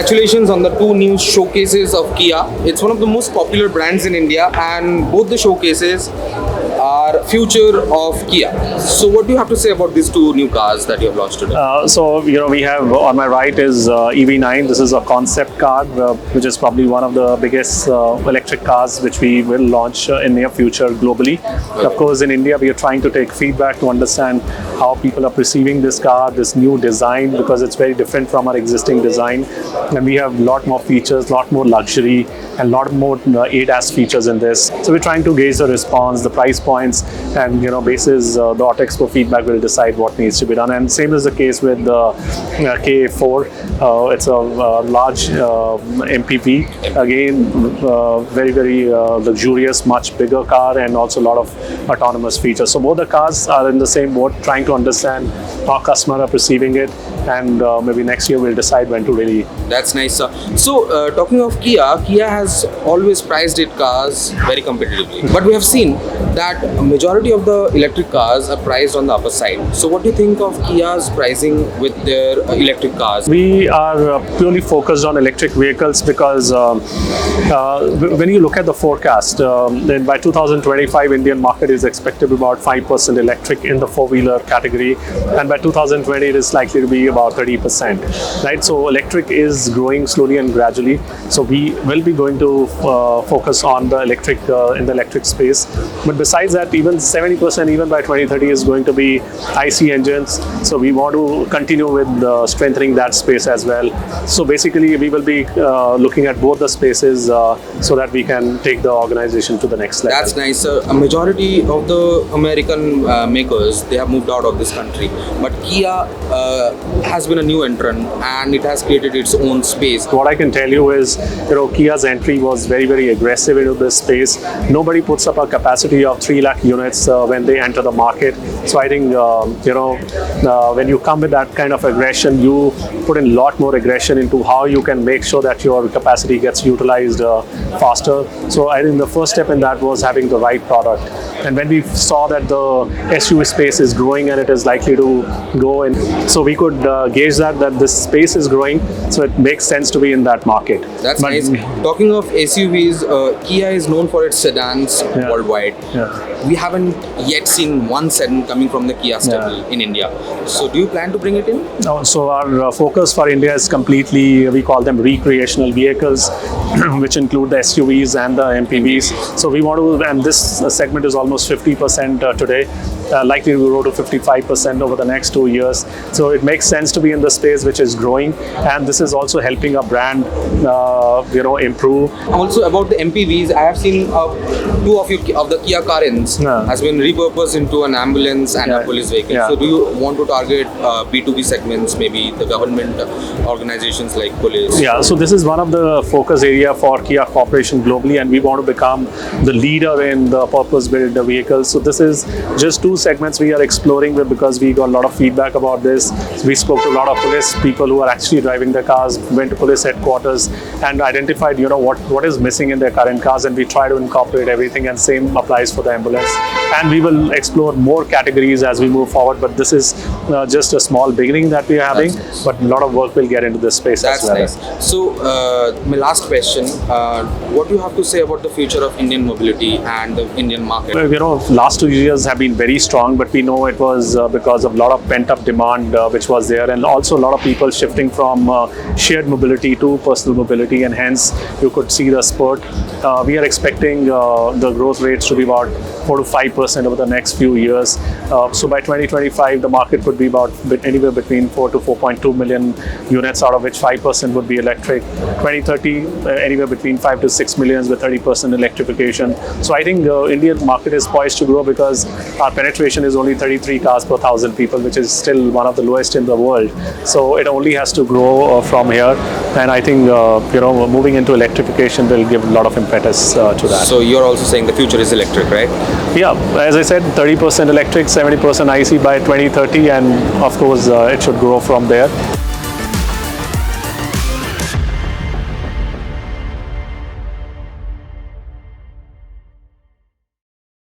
congratulations on the two new showcases of Kia. It's one of the most popular brands in India, and both the showcases are future of Kia. So what do you have to say about these two new cars that you have launched today? We have on my right is EV9. This is a concept car, which is probably one of the biggest electric cars which we will launch in near future globally. Okay. Of course, in India, we are trying to take feedback to understand how people are perceiving this car, this new design, because it's very different from our existing design. And we have a lot more features, a lot more luxury, and a lot more ADAS features in this. So we're trying to gauge the response, the price points, and basis the Auto Expo feedback will decide what needs to be done. And same is the case with the KA4. It's a large MPV. Again, very, very luxurious, much bigger car, and also a lot of autonomous features. So both the cars are in the same boat, trying to understand how customers are perceiving it, and maybe next year we'll decide when to really. That's nice, sir. So, talking of Kia, Kia has always priced its cars very competitively. But we have seen that a majority of the electric cars are priced on the upper side. So, what do you think of Kia's pricing with their electric cars? We are purely focused on electric vehicles because when you look at the forecast, then by 2025, Indian market is expected to be about 5% electric in the four-wheeler category, and by 2020, it is likely to be about 30%. Right, so electric is growing slowly and gradually. So we will be going to focus on the electric in the electric space. But besides that, even 70% even by 2030 is going to be IC engines. So we want to continue with strengthening that space as well. So basically, we will be looking at both the spaces so that we can take the organization to the next level. That's nice, sir. A majority of the American makers, they have moved out of this country. But Kia has been a new entrant, and it has created its own space. What I can tell you is, Kia's entry was very, very aggressive into this space. Nobody puts up a capacity of 3 lakh units when they enter the market. So I think, when you come with that kind of aggression, you put in a lot more aggression into how you can make sure that your capacity gets utilized faster. So I think the first step in that was having the right product. And when we saw that the SUV space is growing and it is likely to grow, and so we could gauge that this space is growing, so it makes sense to be in that market. That's nice. Talking of SUVs, Kia is known for its sedans worldwide. Yeah. We haven't yet seen one sedan coming from the Kia stable in India. So do you plan to bring it in? So our focus for India is completely, we call them recreational vehicles, which include the SUVs and the MPVs. So we want to, and this segment is almost 50% today. Likely to grow to 55% over the next 2 years. So it makes sense to be in the space which is growing, and this is also helping a brand, improve. Also about the MPVs, I have seen two of the Kia Carens has been repurposed into an ambulance and a police vehicle. So do you want to target B2B segments, maybe the government organizations like police? Yeah, so this is one of the focus area for Kia Corporation globally, and we want to become the leader in the purpose-built vehicles. So this is just two segments we are exploring with, because we got a lot of feedback about this. We spoke to a lot of police people who are actually driving the cars, went to police headquarters and identified what is missing in their current cars, and we try to incorporate everything, and same applies for the ambulance. And we will explore more categories as we move forward, but this is just a small beginning that we are having. Nice. But a lot of work will get into this space as well. That's nice. So my last question, what do you have to say about the future of Indian mobility and the Indian market? Last 2 years have been very strong, but we know it was because of a lot of pent-up demand which was there, and also a lot of people shifting from shared mobility to personal mobility, and hence you could see the spurt. We are expecting the growth rates to be about 4 to 5% over the next few years. So by 2025, the market could be about anywhere between 4 to 4.2 million units, out of which 5% would be electric. 2030, anywhere between 5 to 6 millions with 30% electrification. So I think the Indian market is poised to grow because our penetration is only 33 cars per 1,000 people, which is still one of the lowest in the world. So it only has to grow from here. And I think, moving into electrification will give a lot of impetus to that. So you're also saying the future is electric, right? Yeah, as I said, 30% electric, 70% IC by 2030, and of course, it should grow from there.